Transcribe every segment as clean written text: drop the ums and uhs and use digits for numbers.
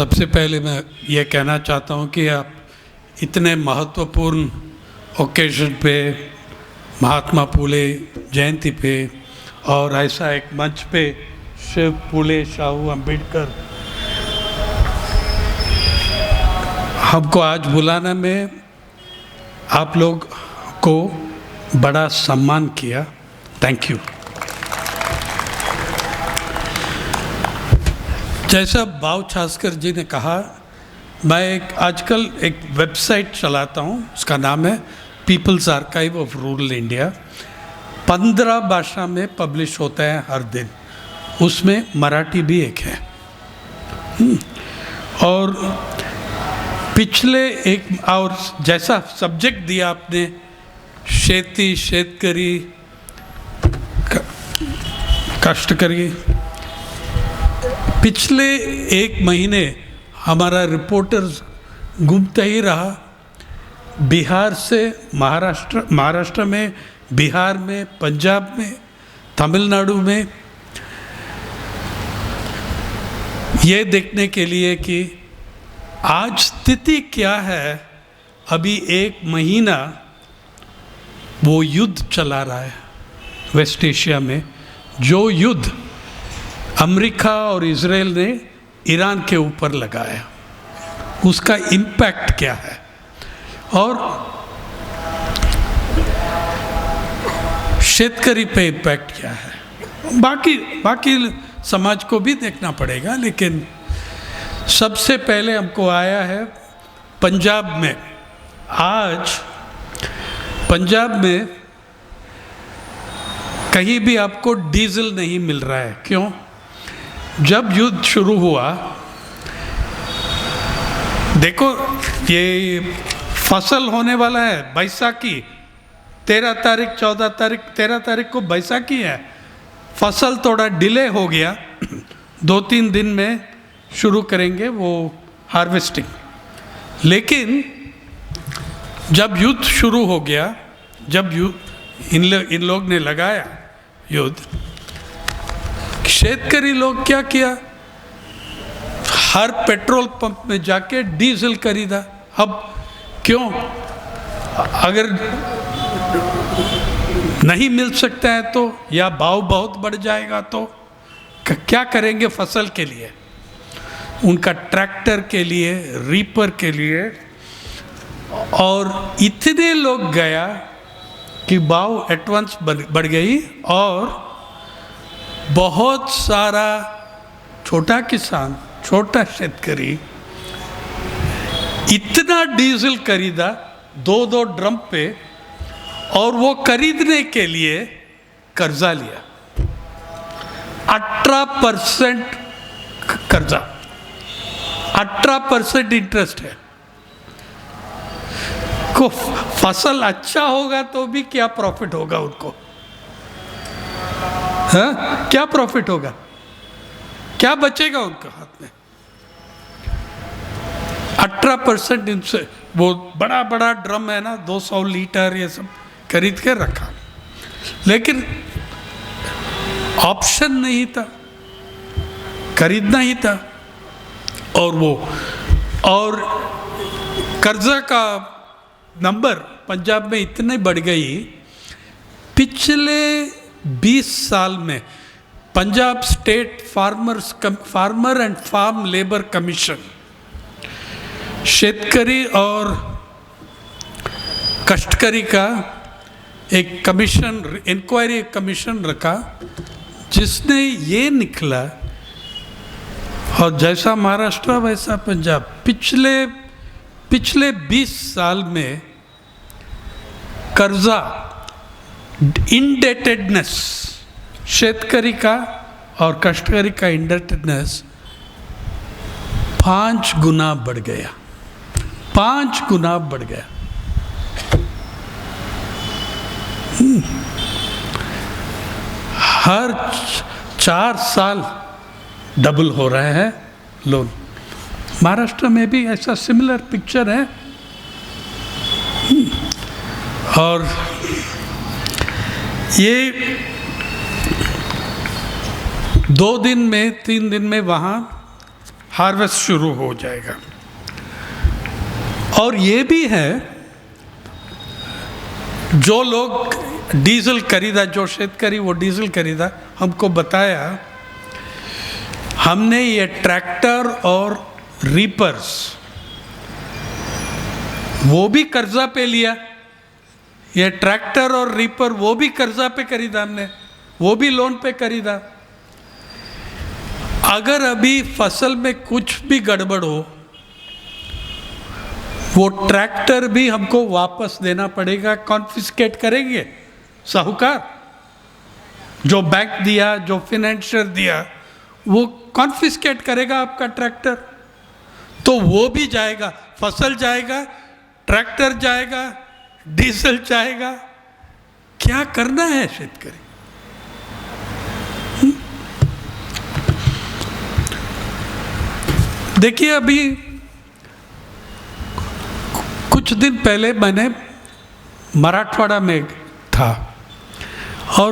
सबसे पहले मैं ये कहना चाहता हूँ कि आप इतने महत्वपूर्ण ओकेजन पे, महात्मा फूले जयंती पे और ऐसा एक मंच पे शिव फूले शाहू अम्बेडकर हमको आज बुलाने में आप लोग को बड़ा सम्मान किया। Thank you. जैसा भाव छासकर जी ने कहा, मैं आजकल एक वेबसाइट चलाता हूँ, उसका नाम है People's Archive of Rural India. 15 भाषा में पब्लिश होता है हर दिन, उसमें मराठी भी एक है। और पिछले एक और जैसा सब्जेक्ट दिया आपने, शेती, शेतकरी, कष्टकरी, पिछले एक महीने हमारा रिपोर्टर्स घूमता ही रहा, बिहार से महाराष्ट्र में, बिहार में, पंजाब में, तमिलनाडु में, ये देखने के लिए कि आज स्थिति क्या है। अभी एक महीना वो युद्ध चला रहा है वेस्ट एशिया में, जो युद्ध अमेरिका और इजराइल ने ईरान के ऊपर लगाया, उसका इम्पैक्ट क्या है और शेतकरी पे इम्पैक्ट क्या है। बाकी समाज को भी देखना पड़ेगा, लेकिन सबसे पहले हमको आया है पंजाब में। आज पंजाब में कहीं भी आपको डीजल नहीं मिल रहा है। क्यों? जब युद्ध शुरू हुआ, देखो ये फसल होने वाला है बैसाखी, 13 तारीख 14 तारीख 13 तारीख को बैसाखी है। फसल थोड़ा डिले हो गया, 2-3 दिन में शुरू करेंगे वो हार्वेस्टिंग। लेकिन जब युद्ध शुरू हो गया, जब इन लोग ने लगाया युद्ध, शेतकरी लोग क्या किया, हर पेट्रोल पंप में जाके डीजल खरीदा। अब क्यों? अगर नहीं मिल सकता है तो, या भाव बहुत बढ़ जाएगा तो क्या करेंगे फसल के लिए, उनका ट्रैक्टर के लिए, रीपर के लिए। और इतने लोग गया कि भाव एटवांस बढ़ गई और बहुत सारा छोटा किसान, छोटा शेतकरी इतना डीजल खरीदा 2-2 ड्रम पे, और वो खरीदने के लिए कर्जा लिया। 18% कर्जा, 18% इंटरेस्ट है। को फसल अच्छा होगा तो भी क्या प्रॉफिट होगा उनको? हाँ? क्या प्रॉफिट होगा? क्या बचेगा उनके हाथ में? 18% इनसे, वो बड़ा बड़ा ड्रम है ना, 200 लीटर, ये सब खरीद के रखा। लेकिन ऑप्शन नहीं था, खरीदना ही था। और कर्जा का नंबर पंजाब में इतने बढ़ गई, पिछले 20 साल में Punjab state farmer and farm labour commission, शेतकरी और कष्टकरी का एक कमीशन, इंक्वायरी कमीशन रखा, जिसने ये निकला, और जैसा महाराष्ट्र वैसा पंजाब, पिछले 20 साल में कर्जा, इंडेटेडनेस, शेतकरी का और कष्टकरी का इंडेटेडनेस 5 गुना बढ़ गया। 5 गुना बढ़ गया। हर 4 साल डबल हो रहे हैं लोन। महाराष्ट्र में भी ऐसा सिमिलर पिक्चर है। और ये 2 दिन में 3 दिन में वहाँ हार्वेस्ट शुरू हो जाएगा। और ये भी है, जो लोग डीजल खरीदा, जो शेतकरी वो डीजल खरीदा, हमको बताया, हमने ये ट्रैक्टर और रीपर्स वो भी कर्जा पे लिया। ये ट्रैक्टर और रीपर वो भी कर्जा पे खरीदा हमने, वो भी लोन पे खरीदा। अगर अभी फसल में कुछ भी गड़बड़ हो, वो ट्रैक्टर भी हमको वापस देना पड़ेगा, कॉन्फिस्केट करेंगे साहूकार। जो बैंक दिया, जो फिनेंशियर दिया, वो कॉन्फिस्केट करेगा आपका ट्रैक्टर। तो वो भी जाएगा, फसल जाएगा, ट्रैक्टर जाएगा, डीजल जाएगा। क्या करना है शेतकरी? देखिए, अभी कुछ दिन पहले मैंने मराठवाड़ा में था और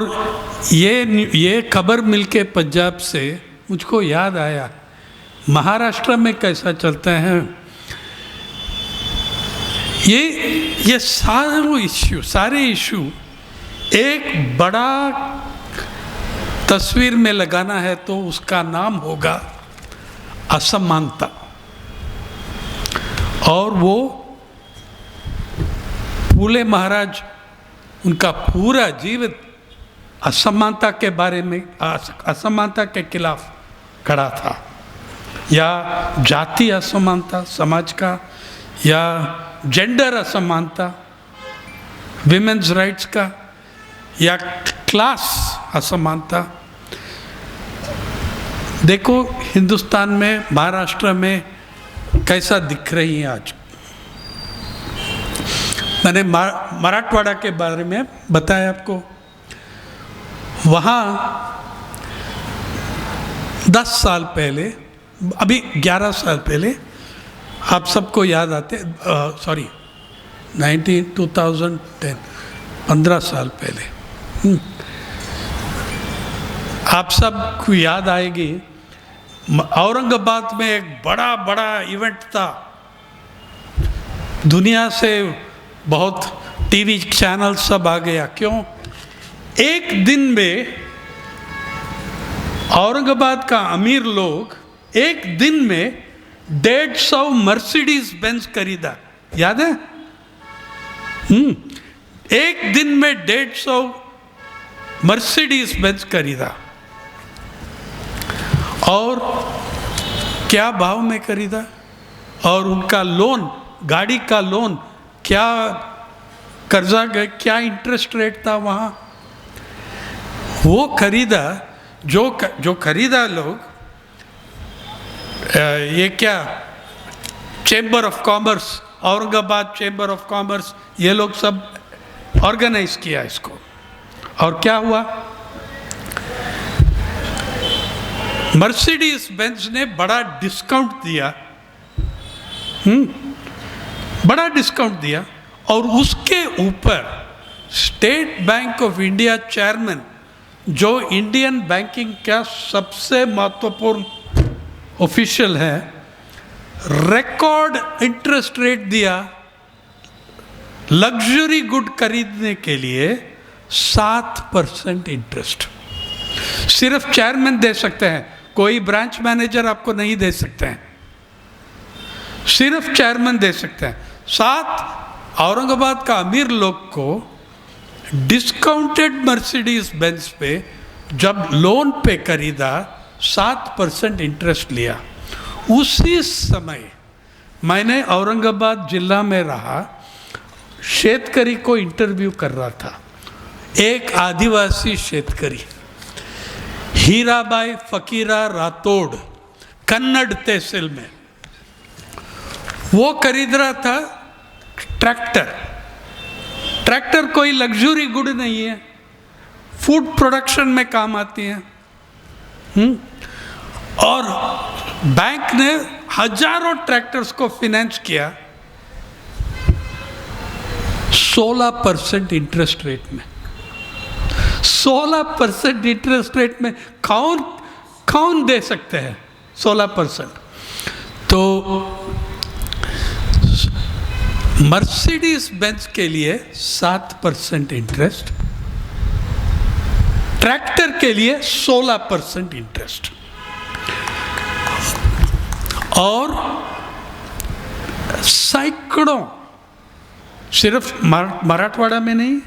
ये खबर मिलके पंजाब से मुझको याद आया, महाराष्ट्र में कैसा चलता है। ये सारे इशू एक बड़ा तस्वीर में लगाना है तो उसका नाम होगा असमानता। और वो फूले महाराज, उनका पूरा जीवन असमानता के बारे में, असमानता के खिलाफ खड़ा था, या जाति असमानता समाज का, या जेंडर असमानता विमेन्स राइट्स का, या क्लास असमानता। देखो हिंदुस्तान में, महाराष्ट्र में कैसा दिख रही है आज। मैंने मराठवाड़ा के बारे में बताया आपको। वहाँ 10 साल पहले, अभी 11 साल पहले, आप सबको याद आते, 2010, 15 साल पहले, आप सबको याद आएगी, औरंगाबाद में एक बड़ा इवेंट था। दुनिया से बहुत टीवी चैनल सब आ गया। क्यों? एक दिन में औरंगाबाद का अमीर लोग एक दिन में 150 मर्सिडीज बेंज खरीदा। याद है? एक दिन में 150 मर्सिडीज बेंज खरीदा। और क्या भाव में खरीदा, और उनका लोन, गाड़ी का लोन, क्या कर्जा, क्या इंटरेस्ट रेट था वहाँ, वो खरीदा। जो खरीदा लोग, ये क्या, chamber of commerce, Aurangabad chamber of commerce, ये लोग सब ऑर्गेनाइज किया इसको। और क्या हुआ, मर्सिडीज बेंज ने बड़ा डिस्काउंट दिया, बड़ा डिस्काउंट दिया। और उसके ऊपर state bank of India chairman, जो इंडियन बैंकिंग का सबसे महत्वपूर्ण ऑफिशियल है, रिकॉर्ड इंटरेस्ट रेट दिया लग्जरी गुड खरीदने के लिए 7% इंटरेस्ट। सिर्फ चेयरमैन दे सकते हैं, कोई ब्रांच मैनेजर आपको नहीं दे सकते हैं, सिर्फ चेयरमैन दे सकते हैं। 7 औरंगाबाद का अमीर लोग को डिस्काउंटेड मर्सिडीज बेंज पे जब लोन पे खरीदा, 7% इंटरेस्ट लिया। उसी समय मैंने औरंगाबाद जिला में रहा, शेतकरी को इंटरव्यू कर रहा था। एक आदिवासी शेतकरी, हीराबाई फकीरा राठौड़, कन्नड़ तहसील में, वो खरीद रहा था ट्रैक्टर कोई लग्जरी गुड नहीं है, फूड प्रोडक्शन में काम आती है। और बैंक ने हजारों ट्रैक्टर्स को फाइनेंस किया 16% इंटरेस्ट रेट में। 16% इंटरेस्ट रेट में कौन दे सकते हैं 16%? तो मर्सिडीज बेंज के लिए 7% इंटरेस्ट, ट्रैक्टर के लिए 16% इंटरेस्ट, और सैकड़ों, सिर्फ मराठवाड़ा में नहीं,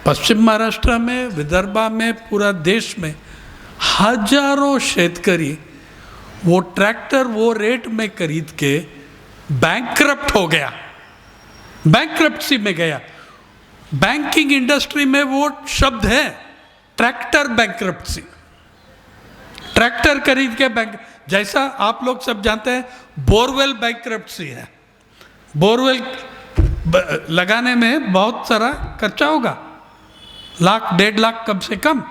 पश्चिम महाराष्ट्र में, विदर्भा में, पूरा देश में हजारों शेतकरी वो ट्रैक्टर वो रेट में खरीद के बैंकक्रप्ट हो गया, बैंकक्रप्सी में गया। बैंकिंग इंडस्ट्री में वो शब्द है ट्रैक्टर बैंकक्रप्सी। ट्रैक्टर खरीद के बैंक, जैसा आप लोग सब जानते हैं बोरवेल बैंकक्रप्सी है। बोरवेल लगाने में बहुत सारा खर्चा होगा, 1-1.5 लाख कम से कम।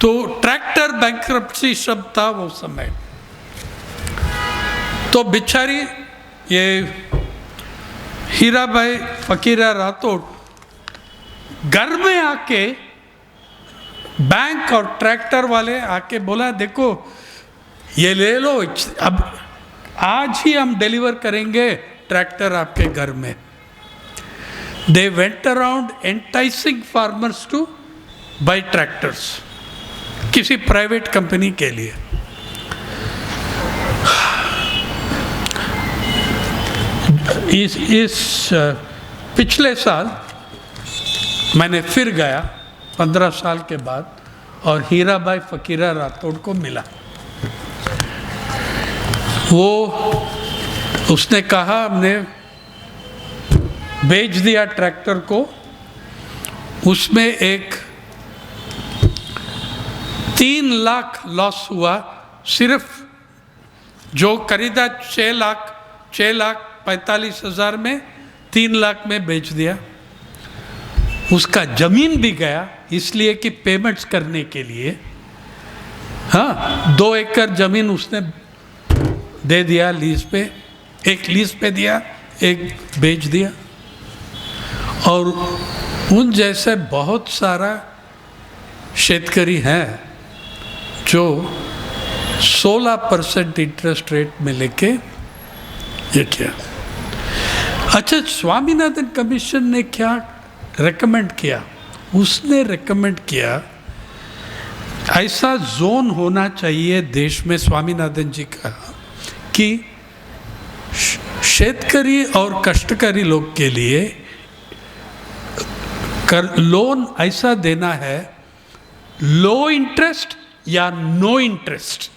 तो ट्रैक्टर बैंकक्रप्सी शब्द था वो समय। तो बिचारी ये हीराबाई फकीरा राठौड़ घर में आके बैंक और ट्रैक्टर वाले आके बोला, देखो ये ले लो, अब आज ही हम डिलीवर करेंगे ट्रैक्टर आपके घर में। They went around enticing farmers to buy tractors किसी प्राइवेट कंपनी के लिए। इस पिछले साल मैंने फिर गया 15 साल के बाद और हीराबाई फकीरा राठौड़ को मिला। वो उसने कहा हमने बेच दिया ट्रैक्टर को, उसमें एक 3 लाख लॉस हुआ, सिर्फ जो खरीदा 6,45,000 में 3 लाख में बेच दिया। उसका जमीन भी गया इसलिए कि पेमेंट्स करने के लिए, हाँ 2 एकड़ जमीन उसने दे दिया लीज पे, एक लीज पे दिया, एक बेच दिया। और उन जैसे बहुत सारा शेतकरी हैं जो 16% इंटरेस्ट रेट में लेके ये किया। अच्छा, स्वामीनाथन कमीशन ने क्या रेकमेंड किया? उसने रेकमेंड किया ऐसा जोन होना चाहिए देश में, स्वामीनाथन जी का, कि शेतकरी और कष्टकरी लोग के लिए लोन ऐसा देना है लो इंटरेस्ट या नो इंटरेस्ट,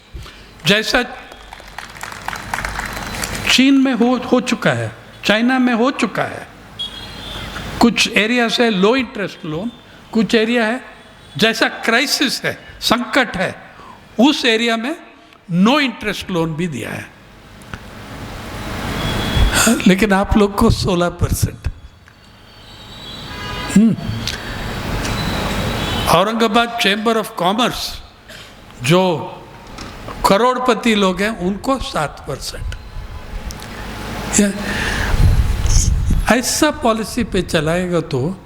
जैसा चीन में हो चुका है, चाइना में हो चुका है। कुछ एरिया से लो इंटरेस्ट लोन, कुछ एरिया है जैसा क्राइसिस है, संकट है, उस एरिया में नो इंटरेस्ट लोन भी दिया है। लेकिन आप लोग को 16%। औरंगाबाद चैम्बर ऑफ कॉमर्स जो करोड़पति लोग हैं उनको 7%। ऐसा पॉलिसी पे चलाएगा तो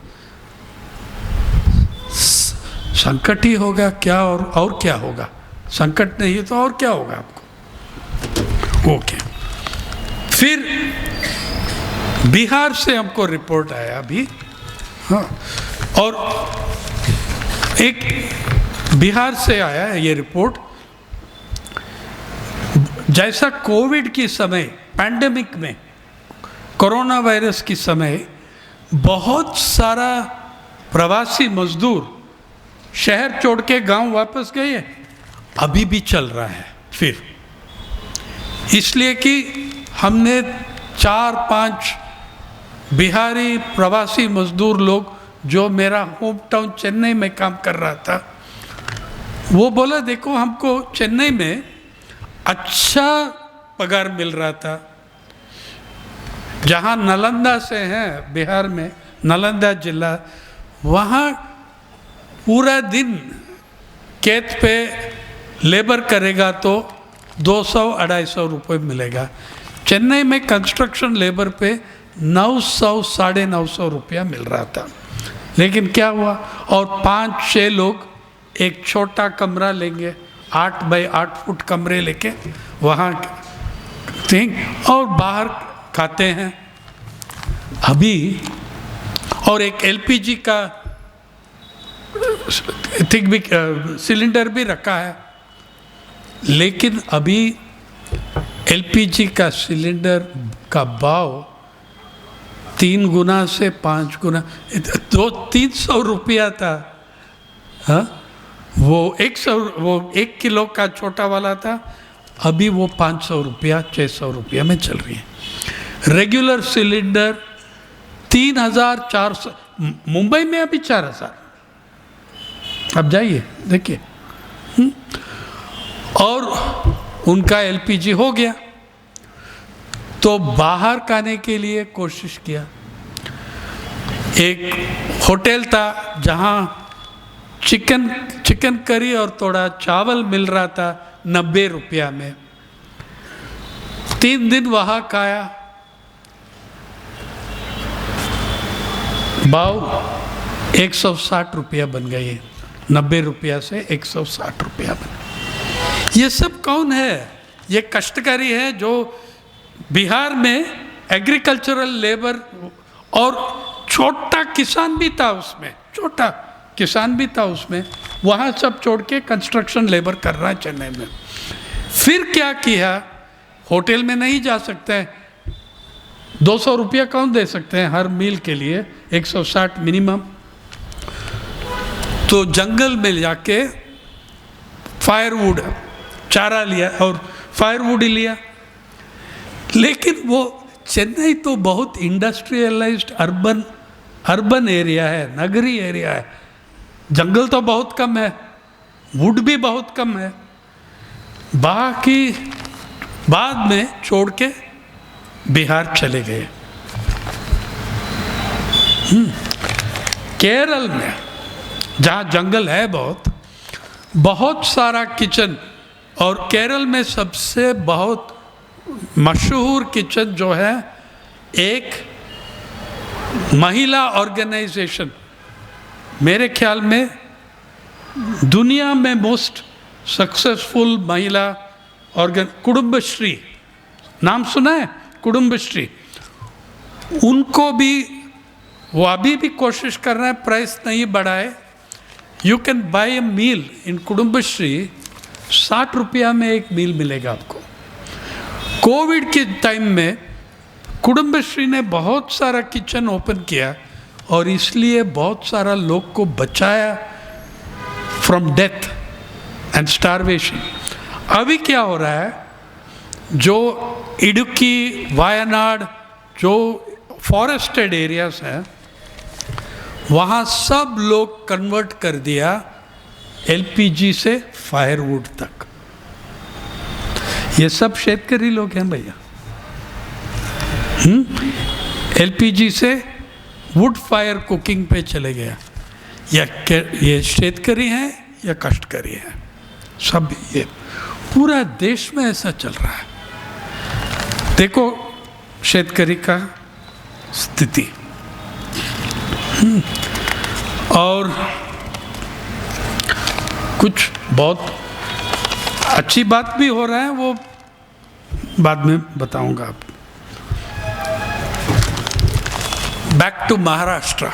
संकट ही होगा क्या, और क्या होगा? संकट नहीं है तो और क्या होगा आपको? ओके। फिर बिहार से हमको रिपोर्ट आया अभी, हाँ, और एक बिहार से आया है ये रिपोर्ट। जैसा कोविड की समय, पैंडेमिक में, कोरोना वायरस की समय बहुत सारा प्रवासी मजदूर शहर छोड़ के गांव वापस गए, अभी भी चल रहा है फिर, इसलिए कि हमने 4-5 बिहारी प्रवासी मजदूर लोग, जो मेरा होम टाउन चेन्नई में काम कर रहा था, वो बोला देखो हमको चेन्नई में अच्छा पगार मिल रहा था, जहाँ नालंदा से हैं बिहार में, नालंदा जिला, वहाँ पूरा दिन खेत पे लेबर करेगा तो 200-250 रुपये मिलेगा। चेन्नई में कंस्ट्रक्शन लेबर पे 900-950 रुपया मिल रहा था। लेकिन क्या हुआ, और 5-6 लोग एक छोटा कमरा लेंगे, 8 बाई 8 फुट कमरे लेके वहाँ ठीक, और बाहर खाते हैं अभी, और एक एलपीजी का ठीक भी सिलेंडर भी रखा है, लेकिन अभी एलपीजी का सिलेंडर का भाव 3 गुना से 5 गुना, 200-300 रुपया था। हाँ, वो 1 किलो का छोटा वाला था, अभी वो 500 रुपया 600 रुपया में चल रही है। रेगुलर सिलेंडर 3,400, मुंबई में अभी 4,000। अब जाइए देखिए। और उनका एलपीजी हो गया, तो बाहर खाने के लिए कोशिश किया। एक होटल था जहाँ चिकन करी और थोड़ा चावल मिल रहा था 90 रुपया में। 3 दिन वहाँ खाया, भाव 160 रुपया बन गए, 90 रुपया से 160 रुपया बन। ये सब कौन है? ये कष्टकारी है जो बिहार में एग्रीकल्चरल लेबर, और छोटा किसान भी था उसमें, छोटा किसान भी था उसमें, वहाँ सब छोड़ के कंस्ट्रक्शन लेबर कर रहा है चेन्नई में। फिर क्या किया, होटल में नहीं जा सकते हैं, 200 रुपया कौन दे सकते हैं हर मील के लिए, 160 मिनिमम। तो जंगल में जाके फायरवुड चारा लिया और फायरवुड ही लिया। लेकिन वो चेन्नई तो बहुत इंडस्ट्रियलाइज्ड अर्बन एरिया है, नगरी एरिया है, जंगल तो बहुत कम है, वुड भी बहुत कम है। बाकी बाद में छोड़ के बिहार चले गए। केरल में जहाँ जंगल है बहुत सारा किचन, और केरल में सबसे बहुत मशहूर किचन जो है, एक महिला ऑर्गेनाइजेशन, मेरे ख्याल में दुनिया में मोस्ट सक्सेसफुल महिला कुटुंबश्री, नाम सुना है कुटुंबश्री? उनको भी, वो अभी भी कोशिश कर रहे हैं प्राइस नहीं बढ़ाए। यू कैन बाय ए मील इन कुटुंबश्री, 60 रुपया में एक मील मिलेगा आपको। कोविड के टाइम में कुटुंबश्री ने बहुत सारा किचन ओपन किया और इसलिए बहुत सारा लोग को बचाया फ्रॉम डेथ एंड स्टारवेशन। अभी क्या हो रहा है, जो इडुक्की, वायनाड, जो फॉरेस्टेड एरियाज हैं, वहाँ सब लोग कन्वर्ट कर दिया एलपीजी से फायरवुड तक। ये सब शेतकरी लोग हैं भैया। एलपीजी से वुड फायर कुकिंग पे चले गया। ये शेतकरी हैं या कष्टकरी हैं, सब ये पूरा देश में ऐसा चल रहा है। देखो शेतकरी का स्थिति। और कुछ बहुत अच्छी बात भी हो रहा है, वो बाद में बताऊंगा आप। Back to Maharashtra.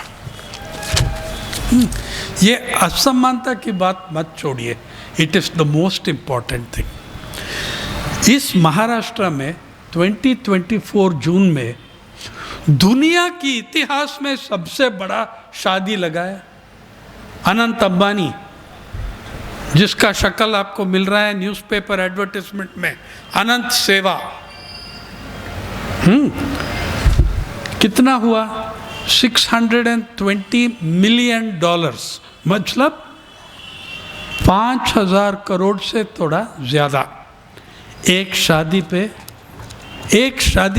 ये असमानता की बात मत छोड़िए, it is the most important thing. इस महाराष्ट्र में 2024 जून में दुनिया की इतिहास में सबसे बड़ा शादी लगाया अनंत अंबानी, जिसका शक्ल आपको मिल रहा है न्यूज़पेपर एडवर्टाइजमेंट में, अनंत सेवा। कितना हुआ? $620 मिलियन, मतलब 5,000 करोड़ से थोड़ा ज्यादा एक शादी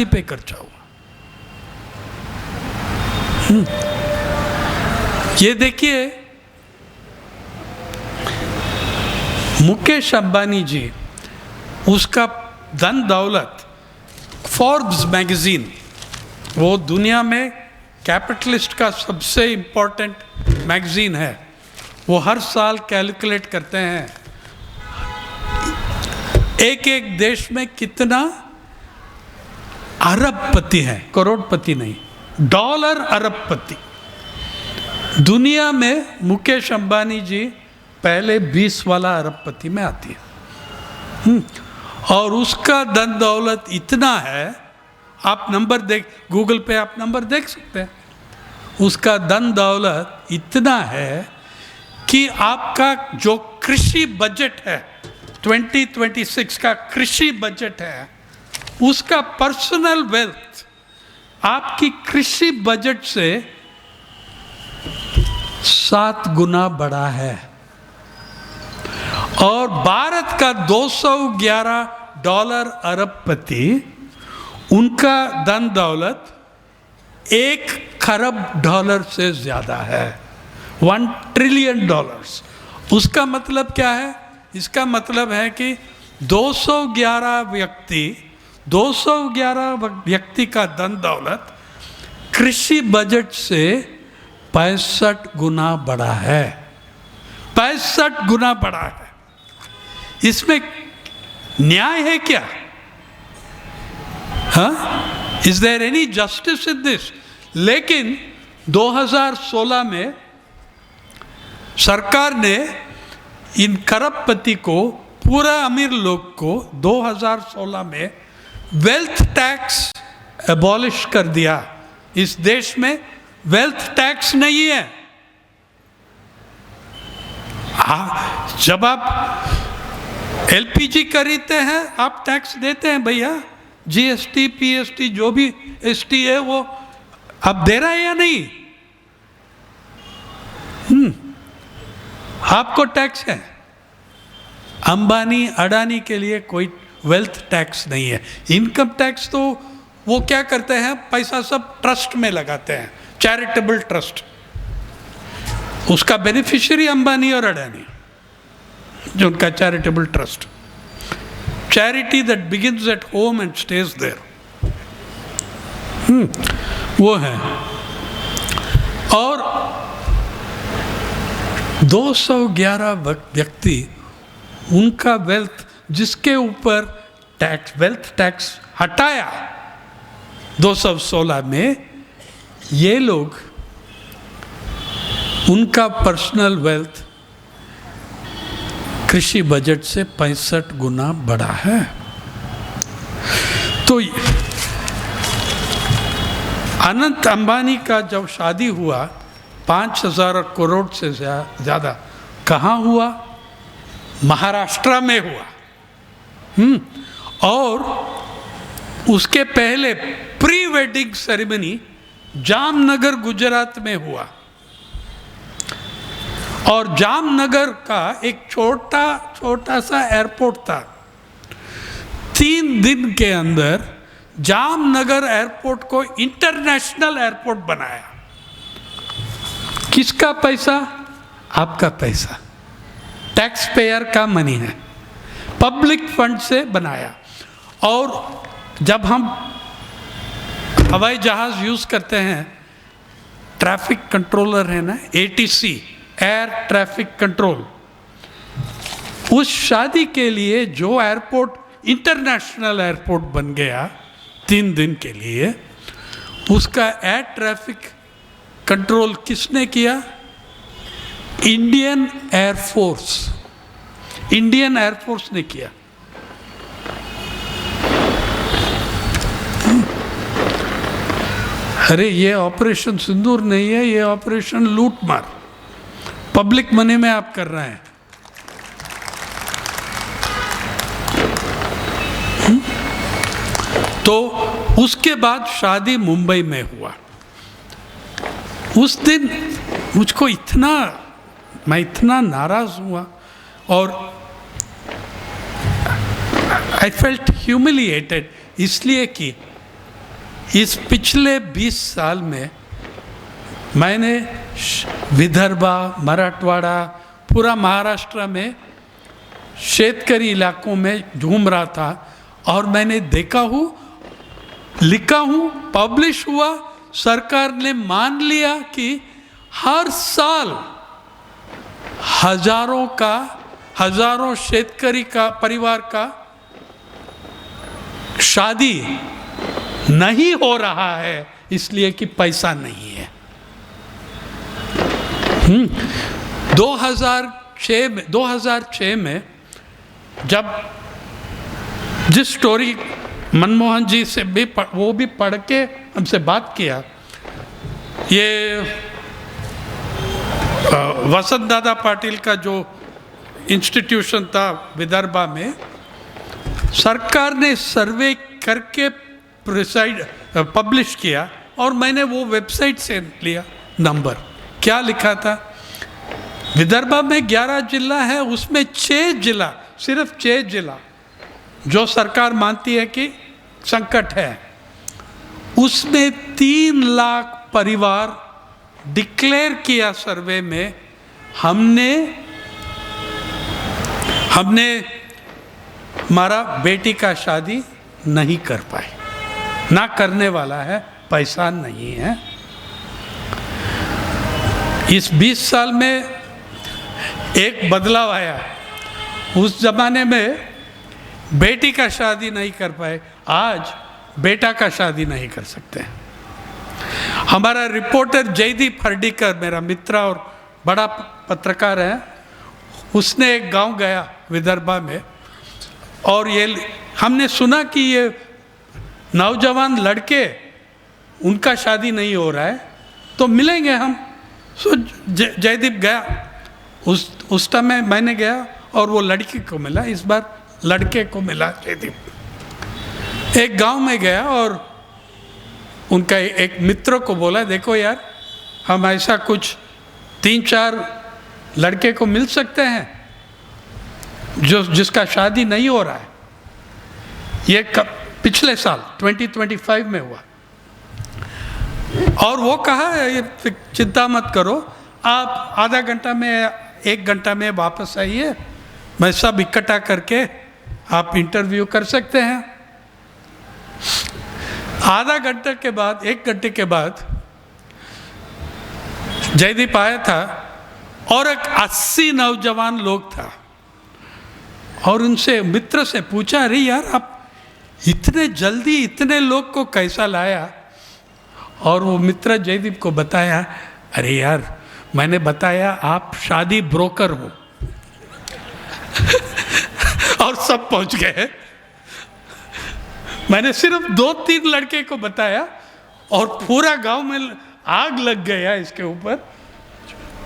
पे खर्चा हुआ। ये देखिए, मुकेश अंबानी जी, उसका धन दौलत, फोर्ब्स मैगजीन, वो दुनिया में कैपिटलिस्ट का सबसे इम्पोर्टेंट मैगजीन है, वो हर साल कैलकुलेट करते हैं एक एक देश में कितना अरबपति हैं, करोड़पति नहीं, डॉलर अरबपति। दुनिया में मुकेश अंबानी जी पहले 20 वाला अरबपति में आती है। और उसका धन दौलत इतना है, आप नंबर देख, गूगल पे आप नंबर देख सकते हैं। उसका धन दौलत इतना है कि आपका जो कृषि बजट है 2026 का कृषि बजट है, उसका पर्सनल वेल्थ आपकी कृषि बजट से 7 गुना बड़ा है। और भारत का 211 डॉलर अरबपति, उनका धन दौलत 1 खरब डॉलर से ज्यादा है, 1 ट्रिलियन डॉलर्स। उसका मतलब क्या है? इसका मतलब है कि 211 व्यक्ति का धन दौलत कृषि बजट से 65 गुना बड़ा है, 65 गुना बड़ा है। इसमें न्याय है क्या? हाँ, is there any justice in this? लेकिन 2016 में सरकार ने इन करोड़पति को, पूरा अमीर लोग को 2016 में वेल्थ टैक्स एबॉलिश कर दिया। इस देश में वेल्थ टैक्स नहीं है। जब आप एलपीजी खरीदते हैं आप टैक्स देते हैं भैया, जीएसटी पीएसटी जो भी एसटी है वो आप दे रहे हैं या नहीं? आपको टैक्स है। अंबानी अडानी के लिए कोई वेल्थ टैक्स नहीं है। इनकम टैक्स तो वो क्या करते हैं, पैसा सब ट्रस्ट में लगाते हैं, चैरिटेबल ट्रस्ट। उसका बेनिफिशियरी अंबानी और अडानी, जो उनका charitable trust, charity that begins at home and stays there, वो है। और 211 व्यक्ति, उनका वेल्थ, जिसके ऊपर टैक्स, वेल्थ टैक्स हटाया 216 में, ये लोग, उनका पर्सनल वेल्थ कृषि बजट से 65 गुना बड़ा है। तो अनंत अंबानी का जब शादी हुआ 5,000 करोड़ से ज़्यादा, कहाँ हुआ? महाराष्ट्र में हुआ। और उसके पहले pre wedding ceremony Jamnagar Gujarat में हुआ। और जामनगर का एक छोटा सा एयरपोर्ट था। 3 दिन के अंदर जामनगर एयरपोर्ट को इंटरनेशनल एयरपोर्ट बनाया। किसका पैसा? आपका पैसा, टैक्स पेयर का मनी है, पब्लिक फंड से बनाया। और जब हम हवाई जहाज यूज करते हैं, ट्रैफिक कंट्रोलर है ना, एटीसी, एयर ट्रैफिक कंट्रोल, उस शादी के लिए जो एयरपोर्ट इंटरनेशनल एयरपोर्ट बन गया 3 दिन के लिए, उसका एयर ट्रैफिक कंट्रोल किसने किया? इंडियन एयरफोर्स, इंडियन एयरफोर्स ने किया। अरे ये ऑपरेशन सिंदूर नहीं है, ये ऑपरेशन लूटमार, पब्लिक मनी में आप कर रहे हैं। तो उसके बाद शादी मुंबई में हुआ। उस दिन मुझको मैं इतना नाराज हुआ और आई फेल्ट ह्यूमिलिएटेड, इसलिए कि इस पिछले 20 साल में मैंने विदर्भा, मराठवाड़ा, पूरा महाराष्ट्र में शेतकरी इलाकों में घूम रहा था और मैंने देखा हूँ, लिखा हूँ, पब्लिश हुआ, सरकार ने मान लिया कि हर साल हजारों शेतकरी का परिवार का शादी नहीं हो रहा है इसलिए कि पैसा नहीं है। 2006 में जब जिस स्टोरी मनमोहन जी से भी वो भी पढ़ के हमसे बात किया, ये वसंत दादा पाटिल का जो इंस्टीट्यूशन था विदर्भा में, सरकार ने सर्वे करके पब्लिश किया और मैंने वो वेबसाइट से लिया नंबर। क्या लिखा था? विदर्भा में 11 जिला है, उसमें 6 जिला, सिर्फ 6 जिला जो सरकार मानती है कि संकट है, उसमें 3 लाख परिवार डिक्लेयर किया सर्वे में। हमने हमारा बेटी का शादी नहीं कर पाए, ना करने वाला है, पैसा नहीं है। इस 20 साल में एक बदलाव आया। उस जमाने में बेटी का शादी नहीं कर पाए, आज बेटा का शादी नहीं कर सकते। हमारा रिपोर्टर जयदीप हर्डीकर, मेरा मित्र और बड़ा पत्रकार है, उसने एक गांव गया विदर्भा में और ये हमने सुना कि ये नौजवान लड़के, उनका शादी नहीं हो रहा है तो मिलेंगे हम। सो जयदीप गया, उस टाइम में मैंने गया और वो लड़की को मिला, इस बार लड़के को मिला जयदीप। एक गांव में गया और उनका एक मित्र को बोला, देखो यार, हम ऐसा कुछ 3-4 लड़के को मिल सकते हैं जिसका शादी नहीं हो रहा है। ये पिछले साल 2025 में हुआ और वो कहा चिंता मत करो, आप आधा घंटा में 1 घंटा में वापस आइए, मैं सब इकट्ठा करके आप इंटरव्यू कर सकते हैं। आधा घंटे के बाद, 1 घंटे के बाद जयदीप आया था और एक 80 नौजवान लोग था और उनसे मित्र से पूछा, अरे यार आप इतने जल्दी इतने लोग को कैसा लाया? और वो मित्र जयदीप को बताया, अरे यार मैंने बताया आप शादी ब्रोकर हो और सब पहुंच गए। मैंने सिर्फ 2-3 लड़के को बताया और पूरा गांव में आग लग गया इसके ऊपर।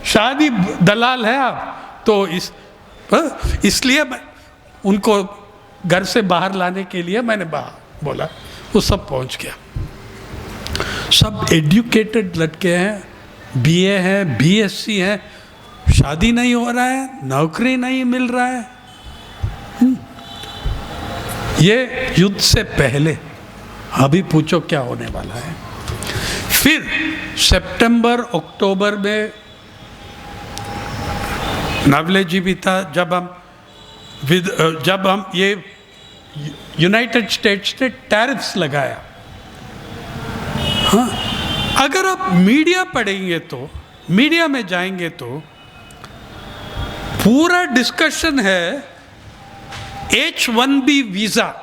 शादी दलाल है आप तो इसलिए उनको घर से बाहर लाने के लिए मैंने बोला, वो सब पहुंच गया। सब एजुकेटेड लड़के हैं, बीए हैं, बीएससी हैं, शादी नहीं हो रहा है, नौकरी नहीं मिल रहा है। ये युद्ध से पहले, अभी पूछो क्या होने वाला है। फिर सितंबर अक्टूबर में नवले जी भी था, जब हम ये यूनाइटेड स्टेट्स ने टैरिफ्स लगाया। हाँ, अगर आप मीडिया पढ़ेंगे तो, मीडिया में जाएंगे तो पूरा डिस्कशन है H-1B वीज़ा,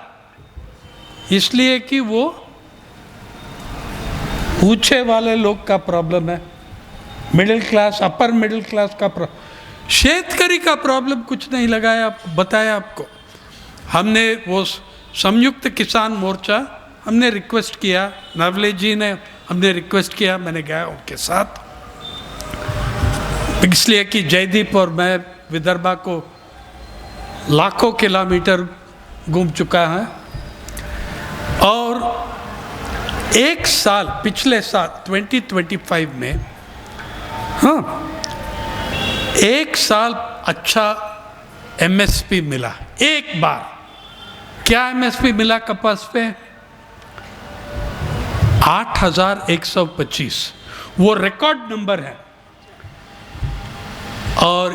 इसलिए कि वो ऊंचे वाले लोग का प्रॉब्लम है, middle class, upper middle class का प्रॉब्लम। शेतकरी का प्रॉब्लम कुछ नहीं लगाया, बताया आपको। हमने वो संयुक्त किसान मोर्चा हमने रिक्वेस्ट किया, नवले जी ने हमने रिक्वेस्ट किया, मैंने गया उनके साथ, इसलिए कि जयदीप और मैं विदर्भा को लाखों किलोमीटर घूम चुका है। और एक साल, पिछले साल 2025 में, हाँ, एक साल अच्छा एमएसपी मिला। एक बार क्या एमएसपी मिला कपास पे? 8,125, वो रिकॉर्ड नंबर है। और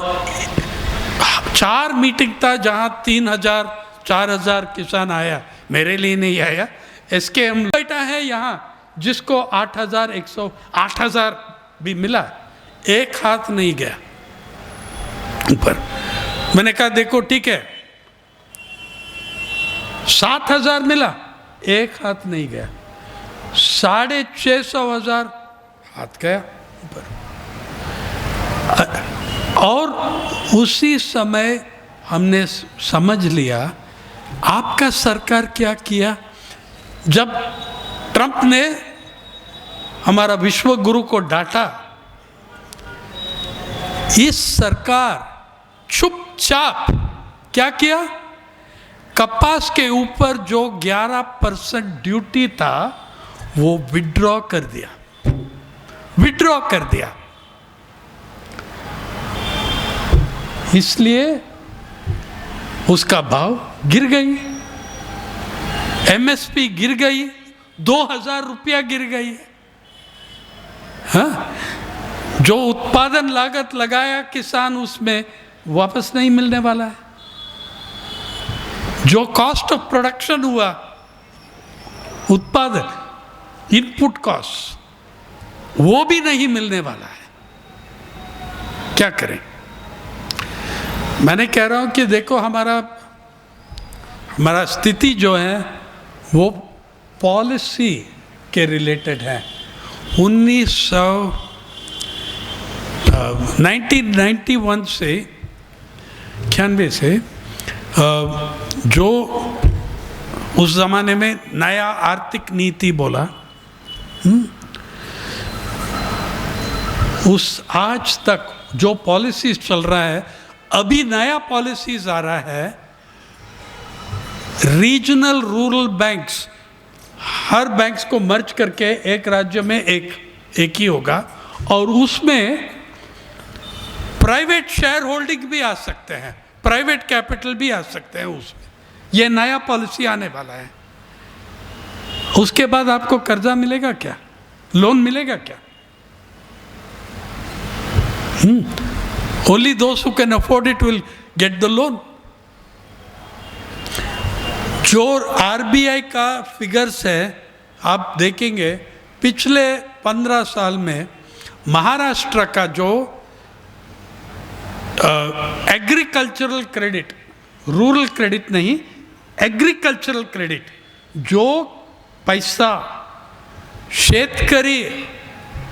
4 मीटिंग था जहां 3,000 4,000 किसान आया, मेरे लिए नहीं आया। SKM बेटा है यहाँ जिसको 8,000 भी मिला, एक हाथ नहीं गया ऊपर। मैंने कहा देखो ठीक है, 7,000 मिला, एक हाथ नहीं गया। 650,000 हाथ गया ऊपर। और उसी समय हमने समझ लिया आपका सरकार क्या किया। जब ट्रंप ने हमारा विश्व गुरु को डांटा, इस सरकार चुपचाप क्या किया, कपास के ऊपर जो 11% ड्यूटी था वो विड्रॉ कर दिया, विड्रॉ कर दिया। इसलिए उसका भाव गिर गई, एमएसपी गिर गई, 2,000 रुपया गिर गई। हाँ, जो उत्पादन लागत लगाया किसान उसमें वापस नहीं मिलने वाला है। जो कॉस्ट ऑफ प्रोडक्शन हुआ, उत्पादन, इनपुट कॉस्ट, वो भी नहीं मिलने वाला है। क्या करें? मैंने कह रहा हूं कि देखो हमारा स्थिति जो है वो पॉलिसी के रिलेटेड है। 1991 से 91 से जो उस ज़माने में नया आर्थिक नीति बोला, उस आज तक जो पॉलिसीज चल रहा है, अभी नया पॉलिसीज आ रहा है, रीजनल रूरल बैंक्स, हर बैंक्स को मर्ज करके एक राज्य में एक ही होगा, और उसमें प्राइवेट शेयर होल्डिंग भी आ सकते हैं, प्राइवेट कैपिटल भी आ सकते हैं उसमें। ये नया पॉलिसी आने वाला है। उसके बाद आपको कर्जा मिलेगा क्या, लोन मिलेगा क्या? Only those who can afford it will get the loan. जो आरबीआई का फिगर्स है आप देखेंगे, पिछले 15 साल में महाराष्ट्र का जो एग्रीकल्चरल क्रेडिट, रूरल क्रेडिट नहीं, एग्रीकल्चरल क्रेडिट, जो पैसा शेतकरी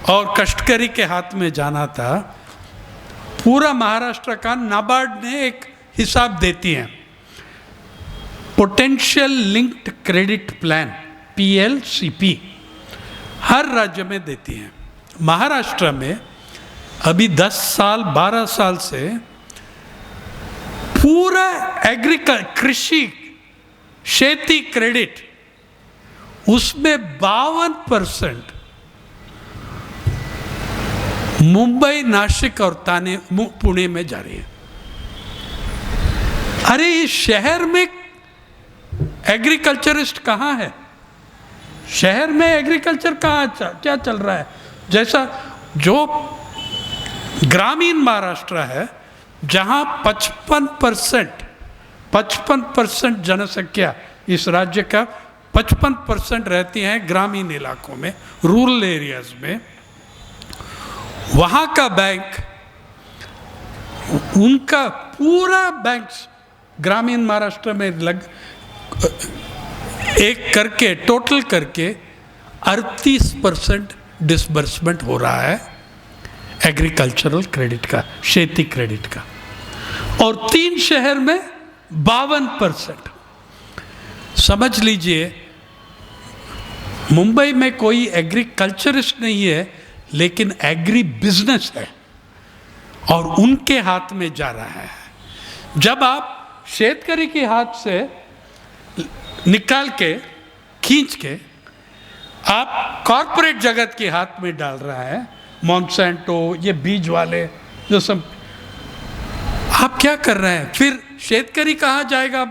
और कष्टकरी के हाथ में जाना था, पूरा महाराष्ट्र का नाबार्ड ने एक हिसाब देती है, potential linked credit plan PLCP, हर राज्य में देती हैं। महाराष्ट्र में अभी 10 साल 12 साल से पूरा कृषि खेती क्रेडिट, उसमें 52% मुंबई, नासिक और पुणे में जा रही है। अरे इस शहर में एग्रीकल्चरिस्ट कहाँ है? शहर में एग्रीकल्चर कहाँ, क्या चल रहा है? जैसा जो ग्रामीण महाराष्ट्र है, जहाँ 55% जनसंख्या इस राज्य का 55% रहती हैं ग्रामीण इलाकों में, रूरल एरियाज में, वहाँ का बैंक, उनका पूरा बैंक्स ग्रामीण महाराष्ट्र में एक करके टोटल करके 38% डिसबर्समेंट हो रहा है एग्रीकल्चरल क्रेडिट का, खेती क्रेडिट का, और 3 शहर में 52%। समझ लीजिए मुंबई में कोई एग्रीकल्चरिस्ट नहीं है, लेकिन एग्री बिजनेस है और उनके हाथ में जा रहा है। जब आप शेतकरी के हाथ से निकाल के खींच के आप कॉरपोरेट जगत के हाथ में डाल रहा है, मॉन्सेंटो, ये बीज वाले जो सब, आप क्या कर रहे हैं? फिर शेतकरी कहाँ जाएगा?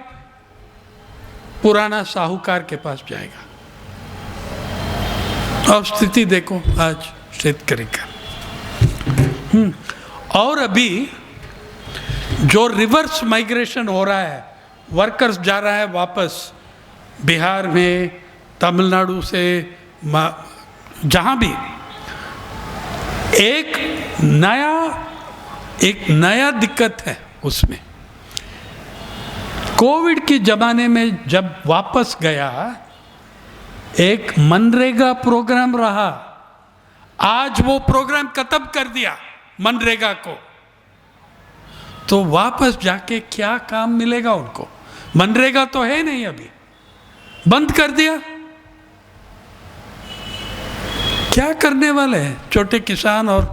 पुराना साहूकार के पास जाएगा। अब स्थिति देखो आज शेतकरी का। और अभी जो रिवर्स माइग्रेशन हो रहा है, वर्कर्स जा रहा है वापस बिहार में, तमिलनाडु से, जहाँ भी, एक नया दिक्कत है उसमें। कोविड के ज़माने में जब वापस गया एक मनरेगा प्रोग्राम रहा, आज वो प्रोग्राम खत्म कर दिया मनरेगा को, तो वापस जाके क्या काम मिलेगा उनको? मनरेगा तो है नहीं, अभी बंद कर दिया। क्या करने वाले हैं छोटे किसान और